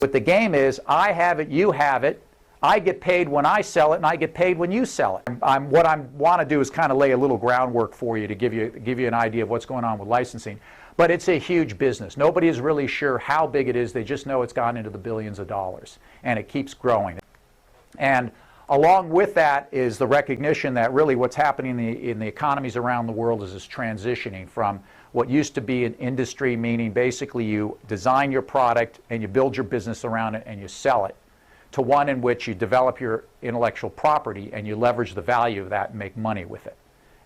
But the game is, I have it, you have it, I get paid when I sell it, and I get paid when you sell it. What I want to do is kind of lay a little groundwork for you to give you an idea of what's going on with licensing. But it's a huge business. Nobody is really sure how big it is. They just know it's gone into the billions of dollars, and it keeps growing. And along with that is the recognition that really what's happening in the economies around the world is this transitioning from what used to be an industry, meaning basically you design your product and you build your business around it and you sell it, to one in which you develop your intellectual property and you leverage the value of that and make money with it.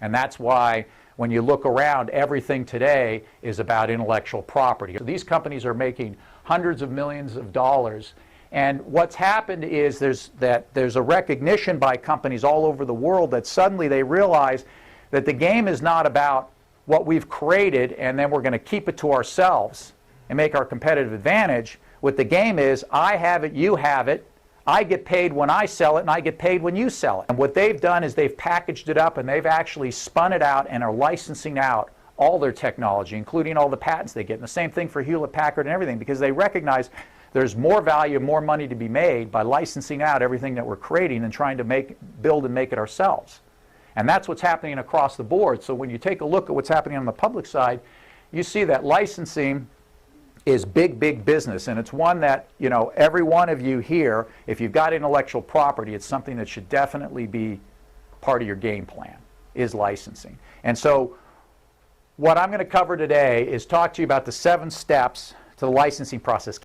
And that's why when you look around, everything today is about intellectual property. So these companies are making hundreds of millions of dollars. And what's happened is there's a recognition by companies all over the world that suddenly they realize that the game is not about what we've created and then we're going to keep it to ourselves and make our competitive advantage. What the game is, I have it, you have it, I get paid when I sell it, and I get paid when you sell it. And what they've done is they've packaged it up and they've actually spun it out and are licensing out all their technology, including all the patents they get. And the same thing for Hewlett-Packard and everything, because they recognize there's more value, more money to be made by licensing out everything that we're creating than trying to build and make it ourselves. And that's what's happening across the board. So when you take a look at what's happening on the public side, you see that licensing is big, big business. And it's one that, you know, every one of you here, if you've got intellectual property, it's something that should definitely be part of your game plan, is licensing. And so what I'm going to cover today is talk to you about the 7 steps to the licensing process.